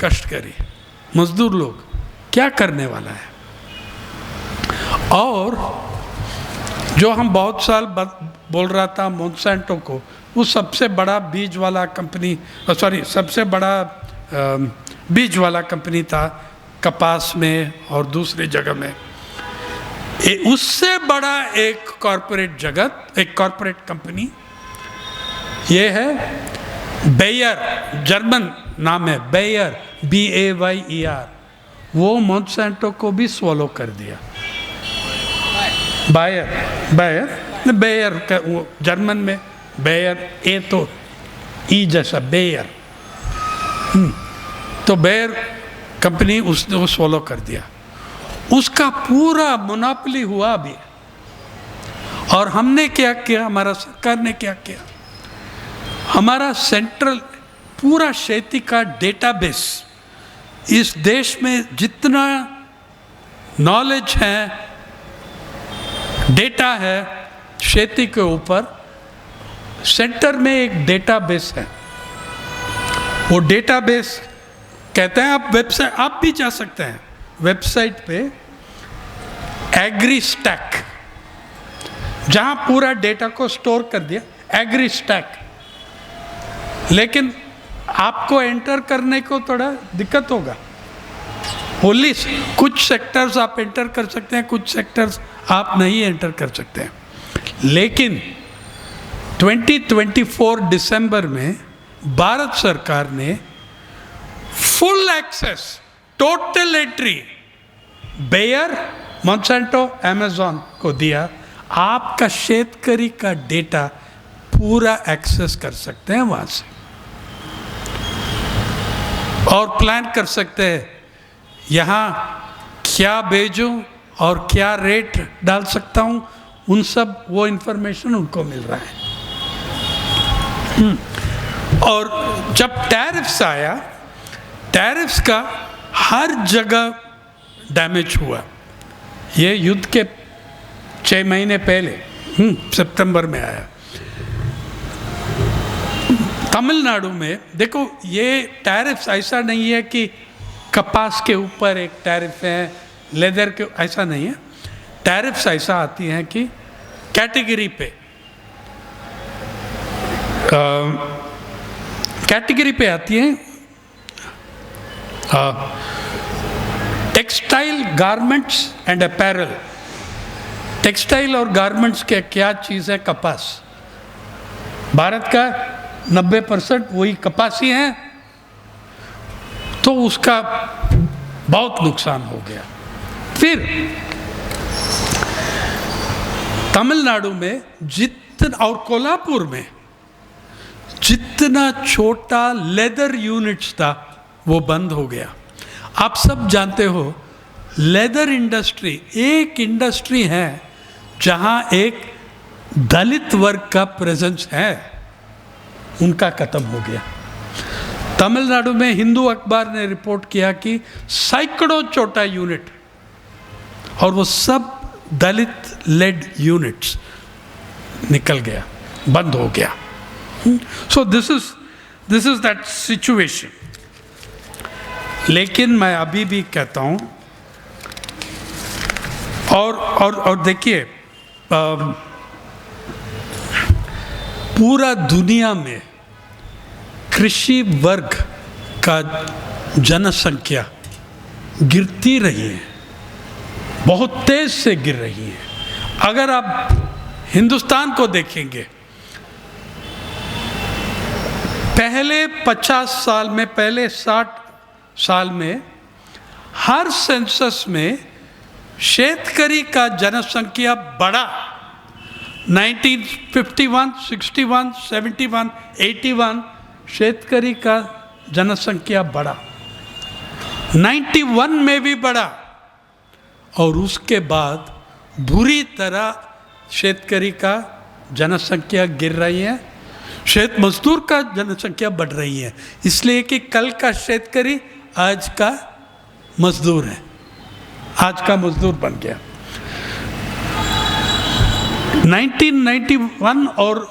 कष्टकारी मजदूर लोग? क्या करने वाला है? और जो हम बहुत साल बोल रहा था मोनसेंटो को, वो सबसे बड़ा बीज वाला कंपनी, सबसे बड़ा बीज वाला कंपनी था कपास में और दूसरी जगह में। उससे बड़ा एक कॉरपोरेट जगत, एक कॉरपोरेट कंपनी ये है बेयर, जर्मन नाम है बेयर, BAYER। वो मोनसेंटो को भी स्वॉलो कर दिया। बेयर का वो जर्मन में बेयर, ए तो ई जैसा बेयर, तो बेयर कंपनी उसने वो स्वॉलो कर दिया। उसका पूरा मोनोपोली हुआ भी। और हमने क्या किया, हमारा सरकार ने क्या किया, हमारा सेंट्रल पूरा खेती का डेटाबेस, इस देश में जितना नॉलेज है, डेटा है खेती के ऊपर, सेंटर में एक डेटाबेस है। वो डेटाबेस कहते हैं, आप वेबसाइट, आप भी जा सकते हैं वेबसाइट पे, एग्रीस्टैक, जहां पूरा डेटा को स्टोर कर दिया, एग्रीस्टैक। लेकिन आपको एंटर करने को थोड़ा दिक्कत होगा। ओनली कुछ सेक्टर्स आप एंटर कर सकते हैं, कुछ सेक्टर्स आप नहीं एंटर कर सकते हैं। लेकिन 2024 दिसंबर में भारत सरकार ने full access, total entry Bayer, Monsanto, Amazon को दिया। आपका शेतकरी का डेटा पूरा एक्सेस कर सकते हैं वहां से, और प्लान कर सकते हैं यहाँ क्या बेचूं और क्या रेट डाल सकता हूँ, उन सब वो इंफॉर्मेशन उनको मिल रहा है। और जब टैरिफ्स आया, टैरिफ्स का हर जगह डैमेज हुआ। ये युद्ध के 6 महीने पहले सितंबर में आया। तमिलनाडु में देखो, ये टैरिफ्स ऐसा नहीं है कि कपास के ऊपर एक टैरिफ है, लेदर के, ऐसा नहीं है। टैरिफ्स ऐसा आती हैं कि कैटेगरी पे आती हैं। Textile, garments and apparel. Textile और गारमेंट्स के क्या चीज़ है? कपास। भारत का 90% वही कपासी हैं, तो उसका बहुत नुकसान हो गया। फिर तमिलनाडु में जितना, और कोल्हापुर में जितना छोटा लेदर यूनिट्स था वो बंद हो गया। आप सब जानते हो, लेदर इंडस्ट्री एक इंडस्ट्री है जहां एक दलित वर्ग का प्रेजेंस है, उनका खत्म हो गया। तमिलनाडु में हिंदू अखबार ने रिपोर्ट किया कि सैकड़ों छोटा यूनिट, और वो सब दलित लेड यूनिट्स निकल गया, बंद हो गया। So this is that situation. लेकिन मैं अभी भी कहता हूं, और देखिए, पूरा दुनिया में कृषि वर्ग का जनसंख्या गिरती रही है, बहुत तेज से गिर रही है। अगर आप हिंदुस्तान को देखेंगे, पहले 50 साल में, पहले 60 साल में, हर सेंसस में शेतकरी का जनसंख्या बढ़ा। 1951, 61, 71, 81 शेतकरी का जनसंख्या बढ़ा। 91 में भी बढ़ा, और उसके बाद बुरी तरह शेतकरी का जनसंख्या गिर रही है, शेत मजदूर का जनसंख्या बढ़ रही है, इसलिए कि कल का शेतकरी आज का मजदूर है, आज का मजदूर बन गया। 1991 और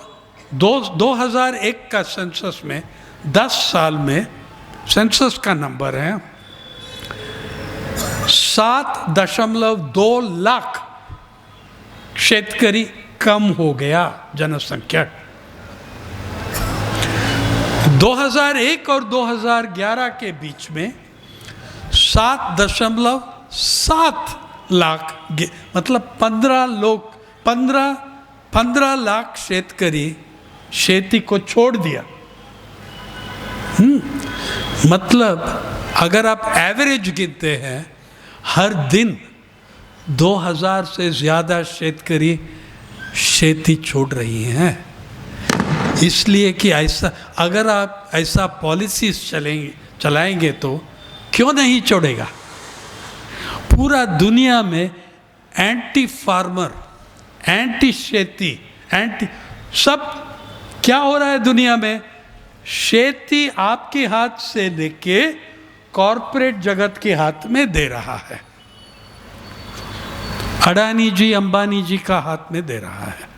2001 का सेंसस में 10 साल में, सेंसस का नंबर है, 7.2 लाख शेतकरी कम हो गया जनसंख्या। 2001 और 2011 के बीच में 7.7 लाख, मतलब 15 लाख शेतकरी खेती को छोड़ दिया। मतलब अगर आप एवरेज गिनते हैं, हर दिन 2000 से ज़्यादा शेतकरी खेती छोड़ रही हैं। इसलिए कि ऐसा, अगर आप ऐसा पॉलिसीज चलाएंगे तो क्यों नहीं छोड़ेगा। पूरा दुनिया में एंटी फार्मर, एंटी खेती, एंटी सब क्या हो रहा है दुनिया में, खेती आपके हाथ से लेके कॉरपोरेट जगत के हाथ में दे रहा है, अडानी जी, अंबानी जी का हाथ में दे रहा है,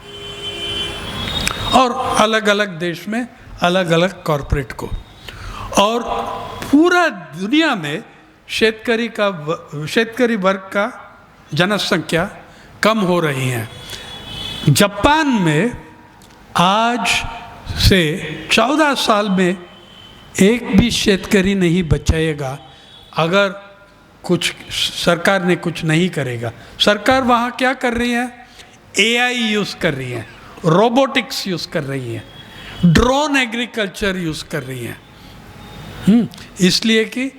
और अलग अलग देश में अलग अलग कॉरपोरेट को। और पूरा दुनिया में शेतकरी वर्ग का जनसंख्या कम हो रही है। जापान में आज से 14 साल में एक भी शेतकरी नहीं बचाएगा अगर कुछ सरकार ने कुछ नहीं करेगा। सरकार वहाँ क्या कर रही है, AI यूज़ कर रही है, रोबोटिक्स यूज़ कर रही है, ड्रोन एग्रीकल्चर यूज़ कर रही है, इसलिए कि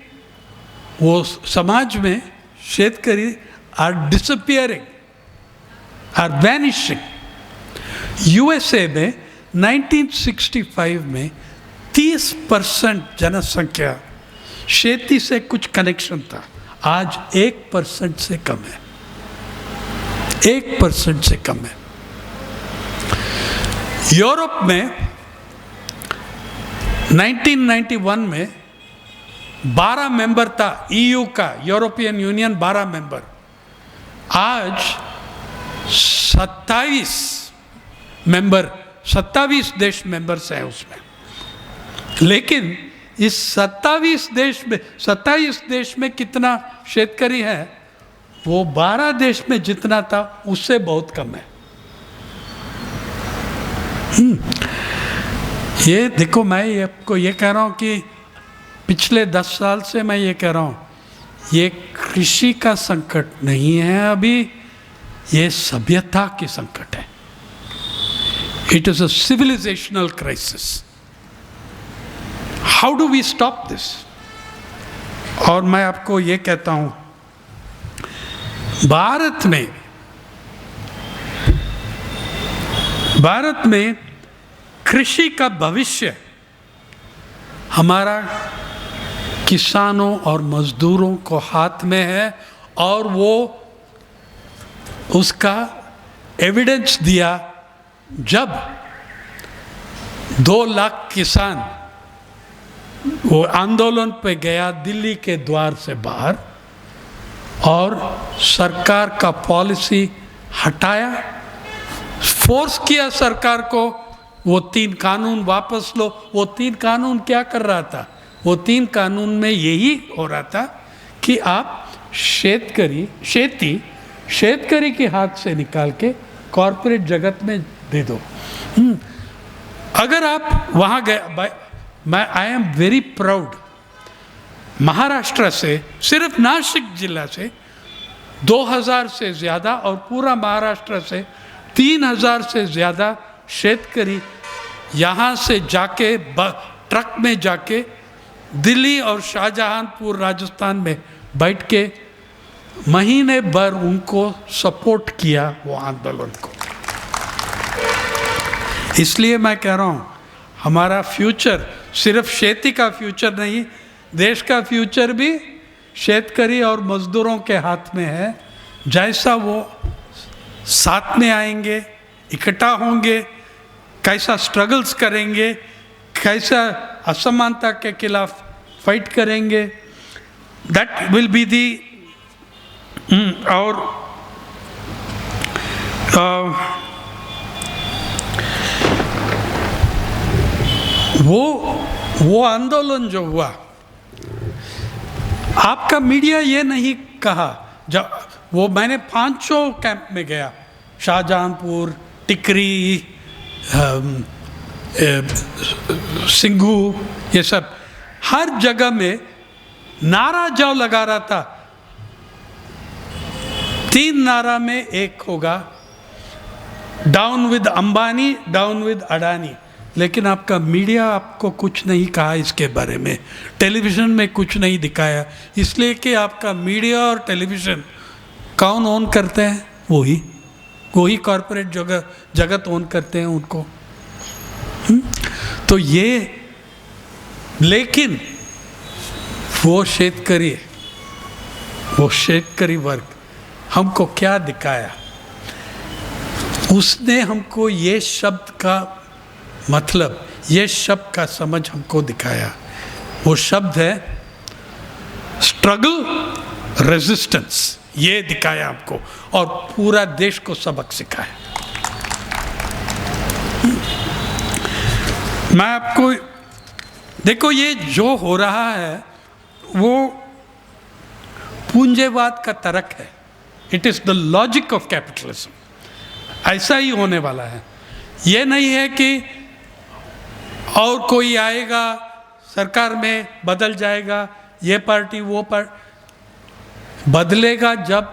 वो समाज में शेतकरी are disappearing, are vanishing. USA में 1965 में 30% जनसंख्या खेती से कुछ कनेक्शन था, आज 1% से कम है, 1% से कम है। यूरोप में 1991 में 12 मेंबर था EU का, यूरोपियन यूनियन 12 मेंबर, आज 27 देश मेंबर्स हैं उसमें। लेकिन इस 27 देश में कितना शेतकरी है, वो 12 देश में जितना था उससे बहुत कम है। ये देखो, मैं आपको ये कह रहा हूँ कि पिछले 10 साल से मैं ये कह रहा हूँ, ये कृषि का संकट नहीं है अभी, ये सभ्यता की संकट है। It is a civilizational crisis. How do we stop this? और मैं आपको ये कहता हूँ, भारत में कृषि का भविष्य हमारा किसानों और मजदूरों को हाथ में है, और वो उसका एविडेंस दिया जब 2 लाख किसान वो आंदोलन पे गया दिल्ली के द्वार से बाहर, और सरकार का पॉलिसी हटाया, फोर्स किया सरकार को वो 3 कानून वापस लो। वो 3 कानून क्या कर रहा था, वो 3 कानून में यही हो रहा था कि आप शेतकरी के हाथ से निकाल के कॉरपोरेट जगत में दे दो। अगर आप वहाँ गए, I am very proud, Maharashtra से, सिर्फ नासिक जिला से 2000 से ज़्यादा और पूरा महाराष्ट्र से 3000 से ज़्यादा शेतकरी यहाँ से जाके ट्रक में जाके दिल्ली और शाहजहांपुर राजस्थान में बैठ के महीने भर उनको सपोर्ट किया वो आंदोलन को। इसलिए मैं कह रहा हूँ, हमारा फ्यूचर सिर्फ खेती का फ्यूचर नहीं, देश का फ्यूचर भी शेतकरी और मजदूरों के हाथ में है। जैसा वो साथ में आएंगे, इकट्ठा होंगे, कैसा स्ट्रगल्स करेंगे, कैसा असमानता के खिलाफ फाइट करेंगे, दैट विल बी दी। और वो आंदोलन जो हुआ, आपका मीडिया ये नहीं कहा। जब वो मैंने 500 कैंप में गया, शाहजहांपुर, टिकरी, सिंघू, ये सब, हर जगह में नारा जो लगा रहा था, 3 नारा में एक होगा, down with Ambani, down with Adani. लेकिन आपका मीडिया आपको कुछ नहीं कहा इसके बारे में, टेलीविज़न में कुछ नहीं दिखाया, इसलिए कि आपका मीडिया और टेलीविज़न कौन ओन करते हैं? वही कॉरपोरेट जगत ओन करते हैं उनको। तो ये, लेकिन वो शेतकरी वर्ग हमको क्या दिखाया? उसने हमको ये शब्द का मतलब, ये शब्द का समझ हमको दिखाया। वो शब्द है स्ट्रगल, रेजिस्टेंस, ये दिखाया हमको, और पूरा देश को सबक सिखाया। मैं आपको देखो, ये जो हो रहा है वो पूंजीवाद का तर्क है। It is the logic of capitalism. ऐसा ही होने वाला है। ये नहीं है कि और कोई आएगा, सरकार में बदल जाएगा, ये पार्टी वो पार्टी। बदलेगा जब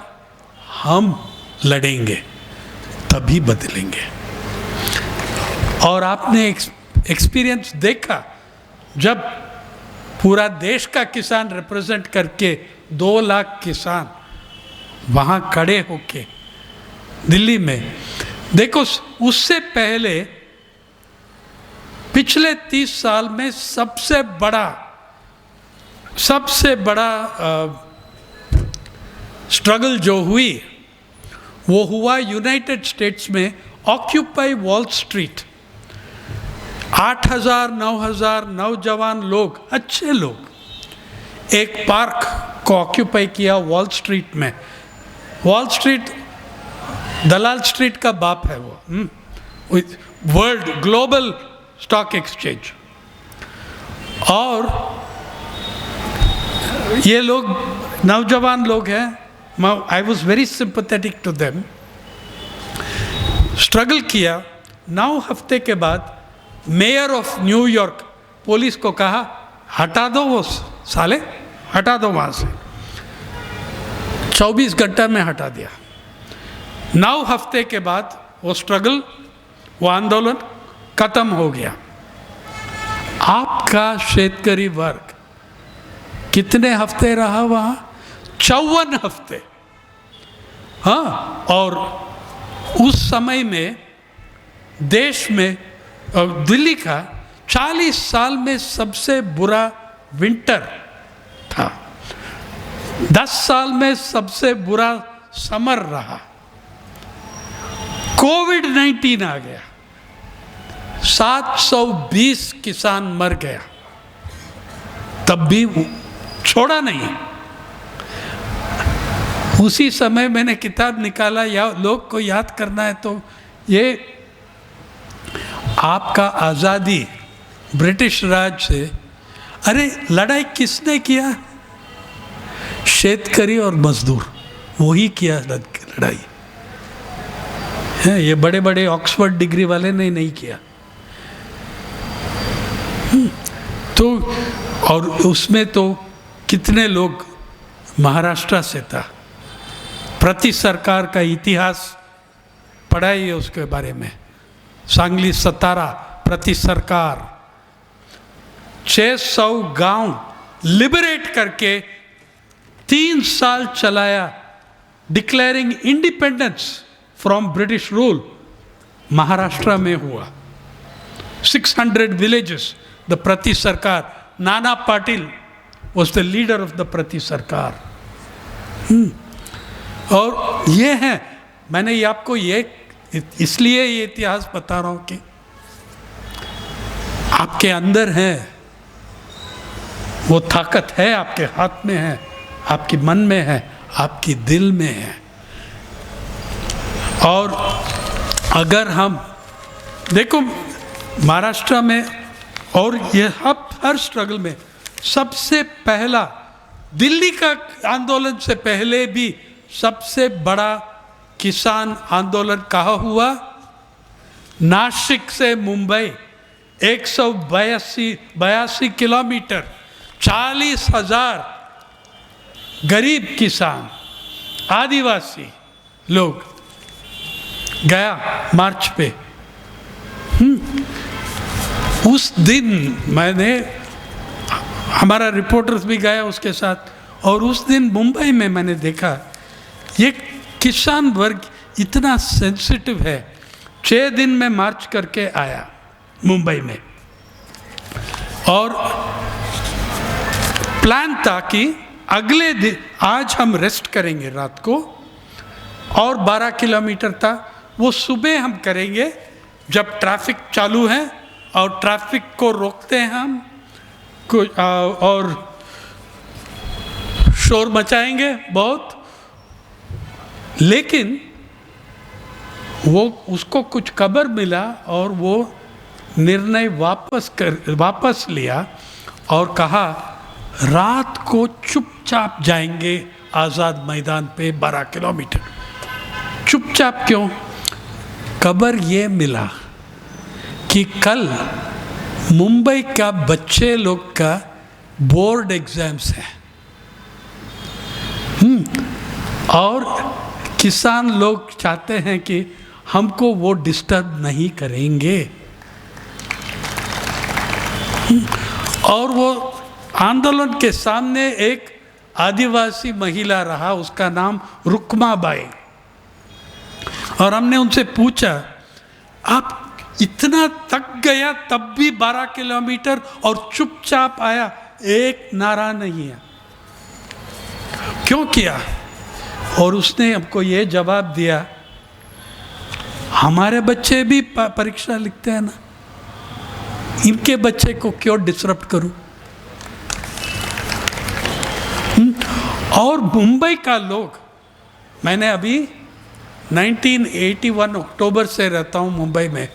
हम लड़ेंगे, तभी बदलेंगे। और आपने एक्सपीरियंस देखा, जब पूरा देश का किसान रिप्रेजेंट करके 2 लाख किसान वहाँ खड़े होके दिल्ली में, देखो उससे पहले पिछले 30 साल में सबसे बड़ा स्ट्रगल जो हुई, वो हुआ यूनाइटेड स्टेट्स में, ऑक्यूपाई वॉल स्ट्रीट। 8,000-9,000 नौजवान लोग, अच्छे लोग, एक पार्क को ऑक्यूपाई किया वॉल स्ट्रीट में। वॉल स्ट्रीट दलाल स्ट्रीट का बाप है वो, वर्ल्ड ग्लोबल स्टॉक एक्सचेंज। और ये लोग नौजवान लोग हैं, I was very sympathetic to them. Struggle किया। 9 हफ्ते के बाद मेयर ऑफ न्यूयॉर्क पुलिस को कहा, हटा दो वो साले, हटा दो वहाँ से। 24 घंटे में हटा दिया। 9 हफ्ते के बाद वो स्ट्रगल, वो आंदोलन खत्म हो गया। आपका शेतकरी वर्ग कितने हफ्ते रहा वहाँ? 54 हफ्ते। हाँ, और उस समय में देश में, दिल्ली का 40 साल में सबसे बुरा विंटर था। 10 साल में सबसे बुरा समर रहा। कोविड-19 आ गया, 720 किसान मर गया, तब भी छोड़ा नहीं। उसी समय मैंने किताब निकाला, या लोग को याद करना है तो ये आपका आज़ादी ब्रिटिश राज से, अरे लड़ाई किसने किया? शेतकरी और मजदूर, वही किया लड़ाई है। ये बड़े बड़े ऑक्सफोर्ड डिग्री वाले ने नहीं किया। तो और उसमें तो कितने लोग महाराष्ट्र से था। प्रति सरकार का इतिहास पढ़ाइए उसके बारे में। सांगली सतारा प्रति सरकार, 600 गांव लिबरेट करके 3 साल चलाया, declaring independence from British rule. Maharashtra में हुआ। 600 विलेजेस, द प्रति सरकार। नाना Patil was the leader of the प्रति सरकार। और ये है, मैंने ये आपको ये इसलिए ये इतिहास बता रहा हूँ कि आपके अंदर है, वो ताकत है, आपके हाथ में है, आपके मन में है, आपकी दिल में है। और अगर हम देखो महाराष्ट्र में और ये हर स्ट्रगल में सबसे पहला, दिल्ली का आंदोलन से पहले भी सबसे बड़ा किसान आंदोलन कहाँ हुआ? नासिक से मुंबई 182 किलोमीटर, 40,000 गरीब किसान आदिवासी लोग गया मार्च पे। उस दिन हमारा रिपोर्टर्स भी गया उसके साथ, और उस दिन मुंबई में मैंने देखा ये किसान वर्ग इतना सेंसिटिव है। 6 दिन में मार्च करके आया मुंबई में, और प्लान था कि अगले दिन, आज हम रेस्ट करेंगे रात को, और 12 किलोमीटर था वो सुबह हम करेंगे जब ट्रैफिक चालू है, और ट्रैफिक को रोकते हैं हम और शोर मचाएंगे बहुत। लेकिन वो उसको कुछ खबर मिला और वो निर्णय वापस लिया और कहा रात को चुपचाप जाएंगे आज़ाद मैदान पे 12 किलोमीटर। चुपचाप क्यों? खबर ये मिला कि कल मुंबई का बच्चे लोग का बोर्ड एग्जाम्स है, और किसान लोग चाहते हैं कि हमको वो डिस्टर्ब नहीं करेंगे। और वो आंदोलन के सामने एक आदिवासी महिला रहा, उसका नाम रुक्माबाई, और हमने उनसे पूछा आप इतना थक गया तब भी 12 किलोमीटर और चुपचाप आया, एक नारा नहीं है, क्यों किया? और उसने हमको ये जवाब दिया, हमारे बच्चे भी परीक्षा लिखते हैं ना, इनके बच्चे को क्यों डिसरप्ट करूं? और मुंबई का लोग, मैंने अभी 1981 अक्टूबर से रहता हूं मुंबई में,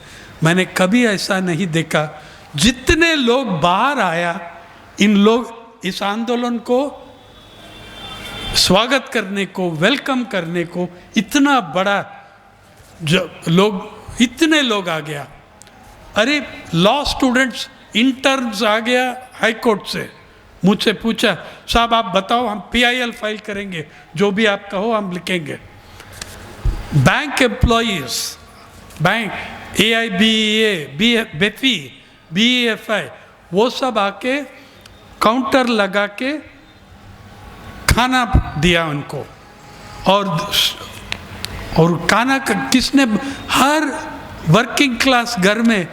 मैंने कभी ऐसा नहीं देखा जितने लोग बाहर आया, इन लोग इस आंदोलन को स्वागत करने को, वेलकम करने को, इतना बड़ा इतने लोग आ गया। अरे लॉ स्टूडेंट्स, इंटर्न्स आ गया हाई कोर्ट से, मुझसे पूछा साहब आप बताओ, हम PIL फाइल करेंगे, जो भी आप कहो हम लिखेंगे। Bank employees, bank AIBEA, BFE, BEFI, वो सब आके काउंटर लगा के खाना दिया उनको, और खाना किसने, हर वर्किंग क्लास घर में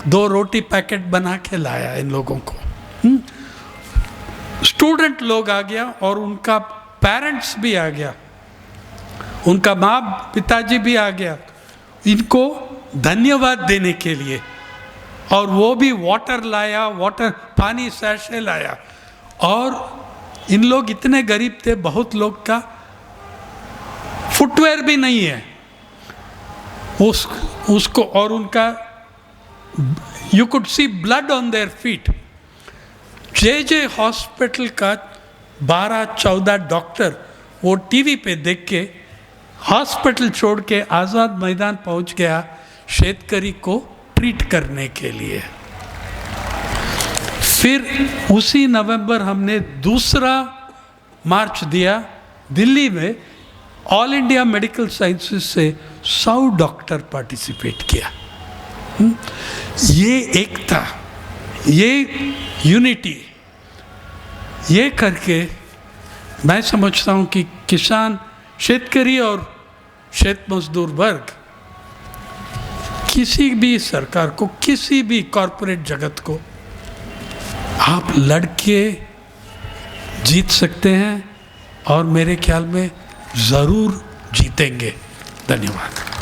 2 रोटी पैकेट बना के लाया इन लोगों को। स्टूडेंट लोग आ गया और उनका पेरेंट्स भी आ गया, उनका माँ पिताजी भी आ गया इनको धन्यवाद देने के लिए, और वो भी वाटर लाया, पानी सैशे लाया। और इन लोग इतने गरीब थे, बहुत लोग का फुटवेयर भी नहीं है उसको, और उनका you could see blood on their feet. JJ hospital का 12-14 डॉक्टर वो टीवी पे देख के हॉस्पिटल छोड़ के आज़ाद मैदान पहुंच गया शेतकरी को ट्रीट करने के लिए। फिर उसी नवंबर हमने दूसरा मार्च दिया दिल्ली में, ऑल इंडिया मेडिकल साइंसेज से 100 डॉक्टर पार्टिसिपेट किया। ये एकता, ये यूनिटी, ये करके मैं समझता हूँ कि किसान, शेतकरी और शेत मजदूर वर्ग किसी भी सरकार को, किसी भी कॉरपोरेट जगत को आप लड़के जीत सकते हैं, और मेरे ख्याल में ज़रूर जीतेंगे। धन्यवाद।